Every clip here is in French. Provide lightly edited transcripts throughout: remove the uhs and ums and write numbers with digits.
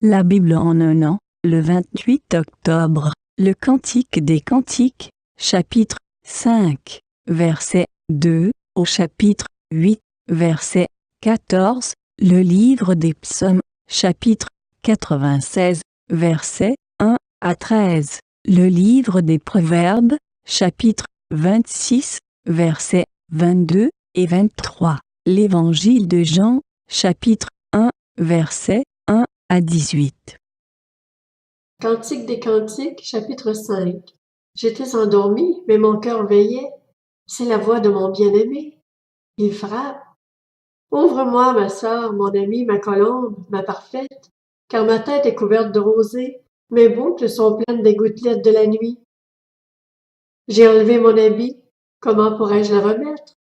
La Bible en un an, le 28 octobre, le Cantique des Cantiques, chapitre 5, verset 2, au chapitre 8, verset 14, le livre des Psaumes, chapitre 96, verset 1 à 13, le livre des Proverbes, chapitre 26, versets 22 et 23, l'évangile de Jean, chapitre 1, verset 1 à 18. Cantique des Cantiques, chapitre 5. J'étais endormi, mais mon cœur veillait. C'est la voix de mon bien-aimé. Il frappe. Ouvre-moi, ma sœur, mon amie, ma colombe, ma parfaite, car ma tête est couverte de rosée, mes boucles sont pleines des gouttelettes de la nuit. J'ai enlevé mon habit, comment pourrais-je le remettre?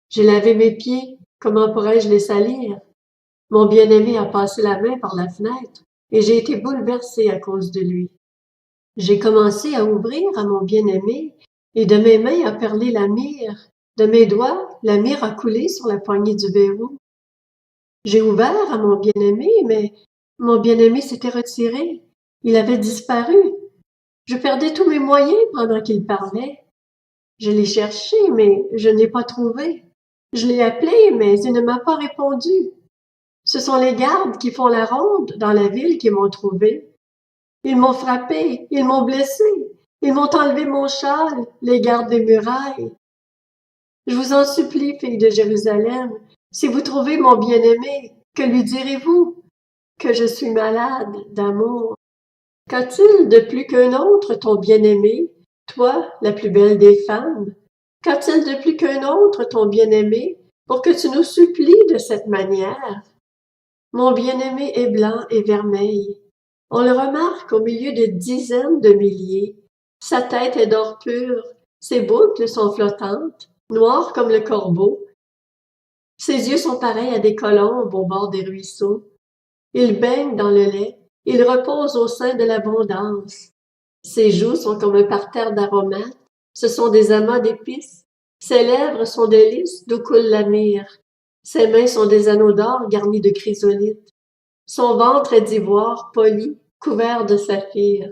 J'ai lavé mes pieds, comment pourrais-je les salir? Mon bien-aimé a passé la main par la fenêtre, et j'ai été bouleversée à cause de lui. J'ai commencé à ouvrir à mon bien-aimé, et de mes mains a perlé la myrrhe. De mes doigts, la myrrhe a coulé sur la poignée du verrou. J'ai ouvert à mon bien-aimé, mais mon bien-aimé s'était retiré. Il avait disparu. Je perdais tous mes moyens pendant qu'il parlait. Je l'ai cherché, mais je n'ai pas trouvé. Je l'ai appelé, mais il ne m'a pas répondu. Ce sont les gardes qui font la ronde dans la ville qui m'ont trouvé. Ils m'ont frappé, ils m'ont blessé, ils m'ont enlevé mon châle, les gardes des murailles. Je vous en supplie, filles de Jérusalem, si vous trouvez mon bien-aimé, que lui direz-vous? Que je suis malade d'amour. Qu'a-t-il de plus qu'un autre, ton bien-aimé, toi, la plus belle des femmes? Qu'a-t-il de plus qu'un autre, ton bien-aimé, pour que tu nous supplies de cette manière? Mon bien-aimé est blanc et vermeil. On le remarque au milieu de dizaines de milliers. Sa tête est d'or pur, ses boucles sont flottantes, noires comme le corbeau. Ses yeux sont pareils à des colombes au bord des ruisseaux. Il baigne dans le lait, il repose au sein de l'abondance. Ses joues sont comme un parterre d'aromates, ce sont des amas d'épices. Ses lèvres sont des lys d'où coule la myrrhe. Ses mains sont des anneaux d'or garnis de chrysolites. Son ventre est d'ivoire poli, couvert de saphir.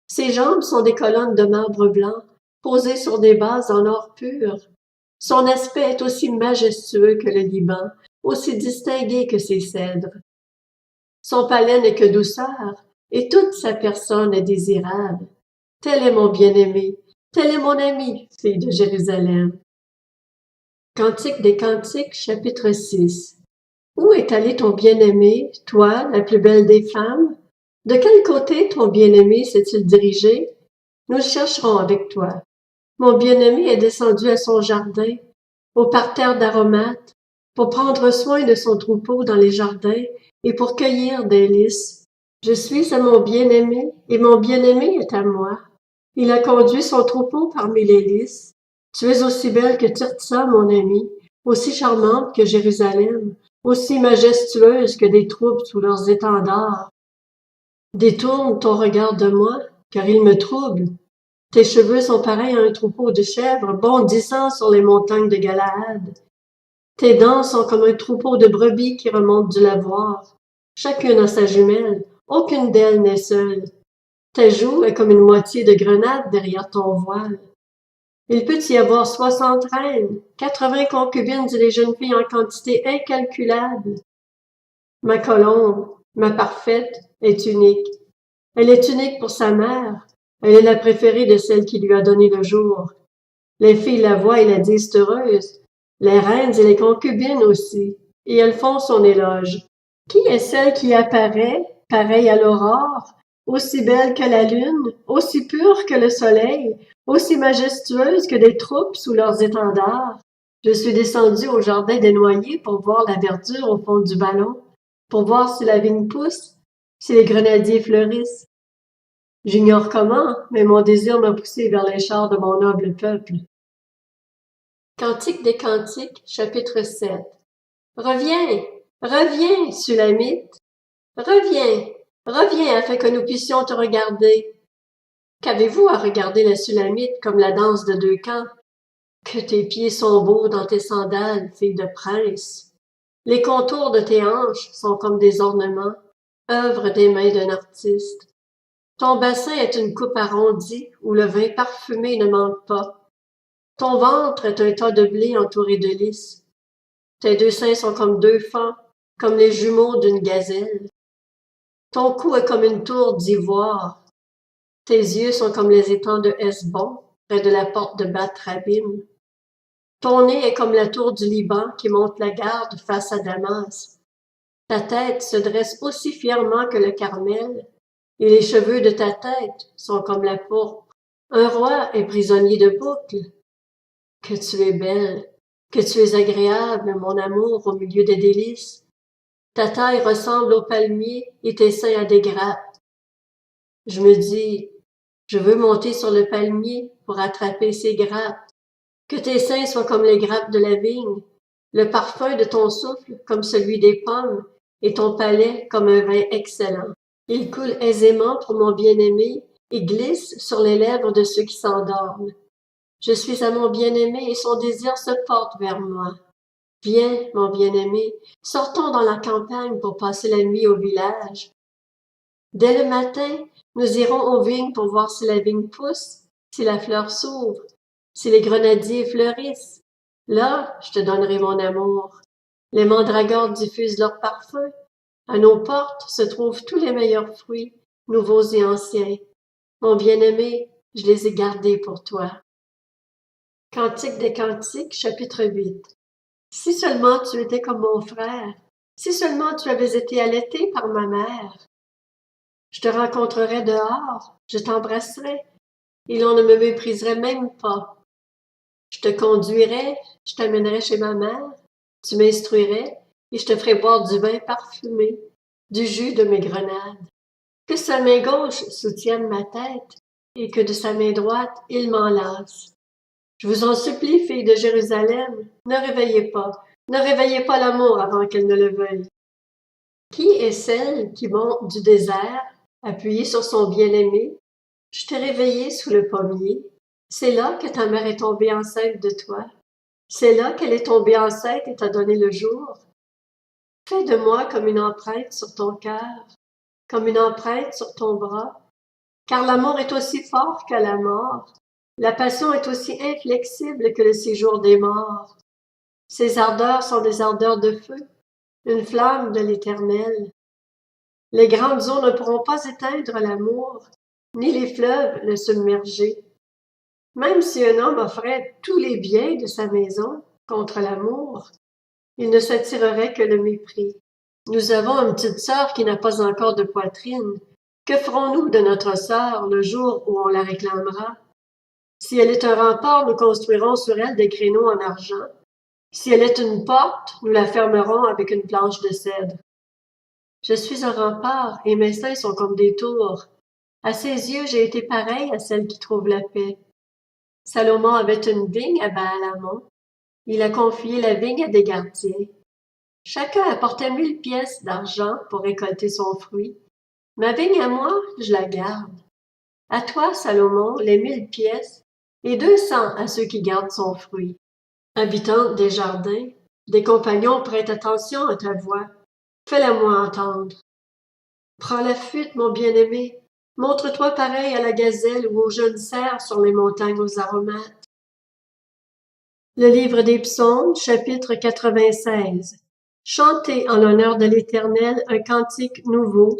Ses jambes sont des colonnes de marbre blanc, posées sur des bases en or pur. Son aspect est aussi majestueux que le Liban, aussi distingué que ses cèdres. Son palais n'est que douceur, et toute sa personne est désirable. Tel est mon bien-aimé, tel est mon ami, fille de Jérusalem. Cantique des Cantiques, chapitre 6. Où est allé ton bien-aimé, toi, la plus belle des femmes? De quel côté ton bien-aimé s'est-il dirigé? Nous le chercherons avec toi. Mon bien-aimé est descendu à son jardin, au parterre d'aromates, pour prendre soin de son troupeau dans les jardins et pour cueillir des lys. Je suis à mon bien-aimé et mon bien-aimé est à moi. Il a conduit son troupeau parmi les lys. Tu es aussi belle que Tirtsa, mon ami, aussi charmante que Jérusalem, aussi majestueuse que des troupes sous leurs étendards. Détourne ton regard de moi, car il me trouble. Tes cheveux sont pareils à un troupeau de chèvres bondissant sur les montagnes de Galaad. Tes dents sont comme un troupeau de brebis qui remontent du lavoir. Chacune a sa jumelle, aucune d'elles n'est seule. Ta joue est comme une moitié de grenade derrière ton voile. Il peut y avoir 60 reines, 80 concubines et des jeunes filles en quantité incalculable. Ma colombe, ma parfaite, est unique. Elle est unique pour sa mère. Elle est la préférée de celle qui lui a donné le jour. Les filles la voient et la disent heureuse. Les reines et les concubines aussi. Et elles font son éloge. Qui est celle qui apparaît, pareille à l'aurore, aussi belle que la lune, aussi pure que le soleil, aussi majestueuse que des troupes sous leurs étendards? Je suis descendue au jardin des noyers pour voir la verdure au fond du vallon, pour voir si la vigne pousse, si les grenadiers fleurissent. J'ignore comment, mais mon désir m'a poussé vers les chars de mon noble peuple. Cantique des Cantiques, chapitre 7. Reviens, reviens, Sulamite. Reviens, reviens afin que nous puissions te regarder. Qu'avez-vous à regarder la Sulamite comme la danse de deux camps? Que tes pieds sont beaux dans tes sandales, fille de prince. Les contours de tes hanches sont comme des ornements. œuvre des mains d'un artiste. Ton bassin est une coupe arrondie où le vin parfumé ne manque pas. Ton ventre est un tas de blé entouré de lys. Tes deux seins sont comme deux fans, comme les jumeaux d'une gazelle. Ton cou est comme une tour d'ivoire. Tes yeux sont comme les étangs de Hesbon, près de la porte de Bath-Rabim. Ton nez est comme la tour du Liban qui monte la garde face à Damas. Ta tête se dresse aussi fièrement que le Carmel, et les cheveux de ta tête sont comme la pourpre. Un roi est prisonnier de boucles. Que tu es belle, que tu es agréable, mon amour, au milieu des délices. Ta taille ressemble au palmier et tes seins à des grappes. Je me dis, je veux monter sur le palmier pour attraper ces grappes. Que tes seins soient comme les grappes de la vigne, le parfum de ton souffle comme celui des pommes, et ton palais comme un vin excellent. Il coule aisément pour mon bien-aimé et glisse sur les lèvres de ceux qui s'endorment. Je suis à mon bien-aimé et son désir se porte vers moi. Viens, mon bien-aimé, sortons dans la campagne pour passer la nuit au village. Dès le matin, nous irons aux vignes pour voir si la vigne pousse, si la fleur s'ouvre, si les grenadiers fleurissent. Là, je te donnerai mon amour. Les mandragores diffusent leur parfum. À nos portes se trouvent tous les meilleurs fruits, nouveaux et anciens. Mon bien-aimé, je les ai gardés pour toi. Cantique des Cantiques, chapitre 8. Si seulement tu étais comme mon frère, si seulement tu avais été allaité par ma mère. Je te rencontrerais dehors, je t'embrasserais, et l'on ne me mépriserait même pas. Je te conduirais, je t'amènerais chez ma mère, tu m'instruirais, et je te ferais boire du vin parfumé, du jus de mes grenades. Que sa main gauche soutienne ma tête, et que de sa main droite il m'enlace. Je vous en supplie, filles de Jérusalem, ne réveillez pas l'amour avant qu'elle ne le veuille. Qui est celle qui monte du désert, appuyée sur son bien-aimé? Je t'ai réveillée sous le pommier. C'est là que ta mère est tombée enceinte de toi. C'est là qu'elle est tombée enceinte et t'a donné le jour. Fais de moi comme une empreinte sur ton cœur, comme une empreinte sur ton bras, car l'amour est aussi fort que la mort. La passion est aussi inflexible que le séjour des morts. Ses ardeurs sont des ardeurs de feu, une flamme de l'Éternel. Les grandes eaux ne pourront pas éteindre l'amour, ni les fleuves le submerger. Même si un homme offrait tous les biens de sa maison contre l'amour, il ne s'attirerait que le mépris. Nous avons une petite sœur qui n'a pas encore de poitrine. Que ferons-nous de notre sœur le jour où on la réclamera? Si elle est un rempart, nous construirons sur elle des créneaux en argent. Si elle est une porte, nous la fermerons avec une planche de cèdre. Je suis un rempart et mes seins sont comme des tours. À ses yeux, j'ai été pareille à celle qui trouve la paix. Salomon avait une vigne à Baal-Hamon. Il a confié la vigne à des gardiens. Chacun apportait 1000 pièces d'argent pour récolter son fruit. Ma vigne à moi, je la garde. À toi, Salomon, les 1000 pièces, et 200 à ceux qui gardent son fruit. Habitante des jardins, des compagnons prêtent attention à ta voix. Fais-la-moi entendre. Prends la fuite, mon bien-aimé. Montre-toi pareil à la gazelle ou au jeune cerf sur les montagnes aux aromates. Le livre des Psaumes, chapitre 96. Chantez en l'honneur de l'Éternel un cantique nouveau.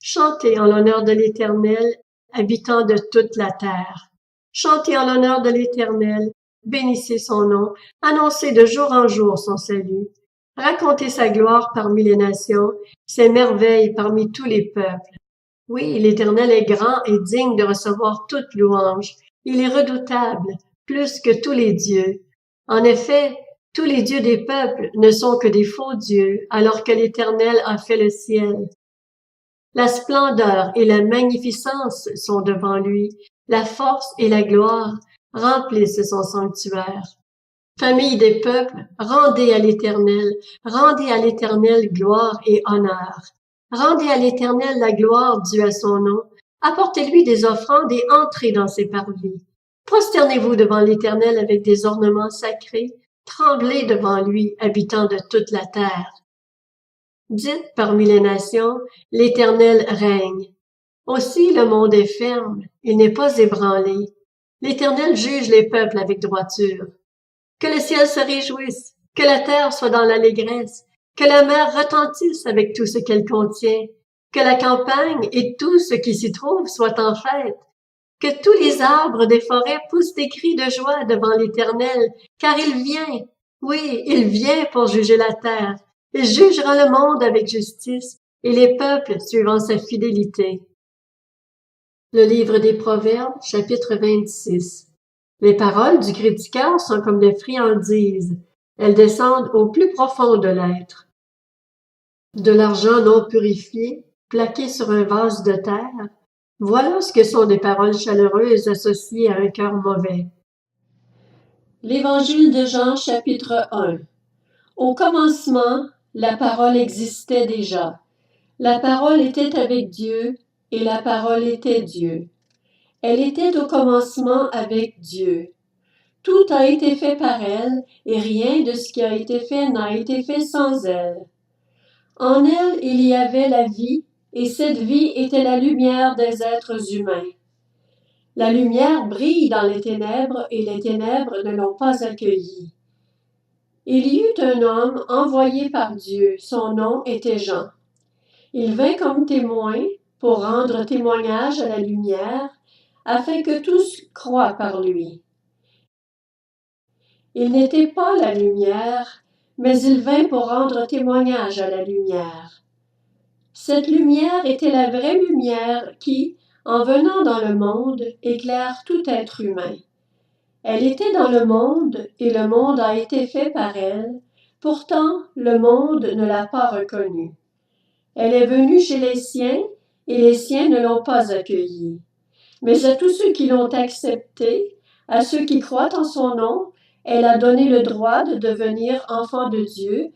Chantez en l'honneur de l'Éternel, habitants de toute la terre. Chantez en l'honneur de l'Éternel, bénissez son nom, annoncez de jour en jour son salut. Racontez sa gloire parmi les nations, ses merveilles parmi tous les peuples. Oui, l'Éternel est grand et digne de recevoir toute louange. Il est redoutable, plus que tous les dieux. En effet, tous les dieux des peuples ne sont que des faux dieux, alors que l'Éternel a fait le ciel. La splendeur et la magnificence sont devant lui, la force et la gloire remplissent son sanctuaire. Famille des peuples, rendez à l'Éternel gloire et honneur. Rendez à l'Éternel la gloire due à son nom. Apportez-lui des offrandes et entrez dans ses parvis. Prosternez-vous devant l'Éternel avec des ornements sacrés. Tremblez devant lui, habitants de toute la terre. Dites parmi les nations, l'Éternel règne. Aussi le monde est ferme, il n'est pas ébranlé. L'Éternel juge les peuples avec droiture. Que le ciel se réjouisse, que la terre soit dans l'allégresse, que la mer retentisse avec tout ce qu'elle contient, que la campagne et tout ce qui s'y trouve soient en fête, que tous les arbres des forêts poussent des cris de joie devant l'Éternel, car il vient, oui, il vient pour juger la terre. Il jugera le monde avec justice et les peuples suivant sa fidélité. Le livre des Proverbes, chapitre 26. Les paroles du critiqueur sont comme des friandises. Elles descendent au plus profond de l'être. De l'argent non purifié, plaqué sur un vase de terre, voilà ce que sont des paroles chaleureuses associées à un cœur mauvais. L'Évangile de Jean, chapitre 1. Au commencement, la parole existait déjà. La parole était avec Dieu, et la parole était Dieu. Elle était au commencement avec Dieu. Tout a été fait par elle, et rien de ce qui a été fait n'a été fait sans elle. En elle, il y avait la vie, et cette vie était la lumière des êtres humains. La lumière brille dans les ténèbres, et les ténèbres ne l'ont pas accueillie. Il y eut un homme envoyé par Dieu, son nom était Jean. Il vint comme témoin pour rendre témoignage à la lumière, afin que tous croient par lui. Il n'était pas la lumière, mais il vint pour rendre témoignage à la lumière. Cette lumière était la vraie lumière qui, en venant dans le monde, éclaire tout être humain. Elle était dans le monde, et le monde a été fait par elle, pourtant le monde ne l'a pas reconnue. Elle est venue chez les siens, et les siens ne l'ont pas accueillie. Mais à tous ceux qui l'ont acceptée, à ceux qui croient en son nom, elle a donné le droit de devenir enfants de Dieu,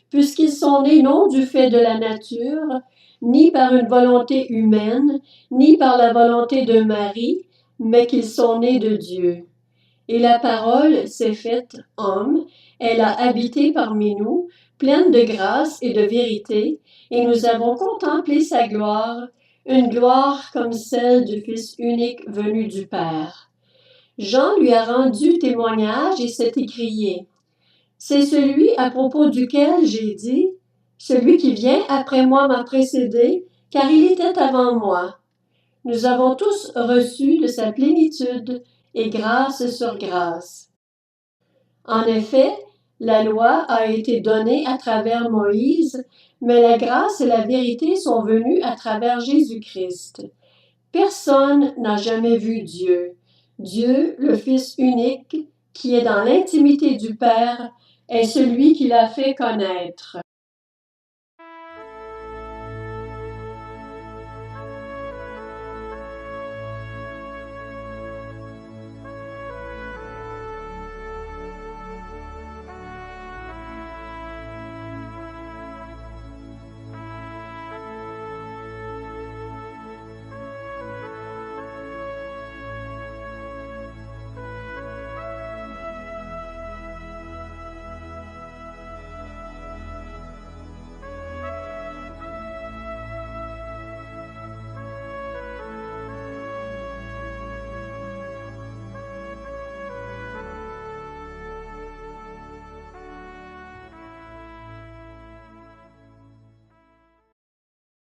puisqu'ils sont nés non du fait de la nature, ni par une volonté humaine, ni par la volonté d'un mari, mais qu'ils sont nés de Dieu. Et la parole s'est faite homme, elle a habité parmi nous, pleine de grâce et de vérité, et nous avons contemplé sa gloire, une gloire comme celle du Fils unique venu du Père. Jean lui a rendu témoignage et s'est écrié. C'est celui à propos duquel j'ai dit, celui qui vient après moi m'a précédé, car il était avant moi. Nous avons tous reçu de sa plénitude et grâce sur grâce. En effet, la loi a été donnée à travers Moïse, mais la grâce et la vérité sont venues à travers Jésus-Christ. Personne n'a jamais vu Dieu. Dieu, le Fils unique, qui est dans l'intimité du Père, est celui qui l'a fait connaître.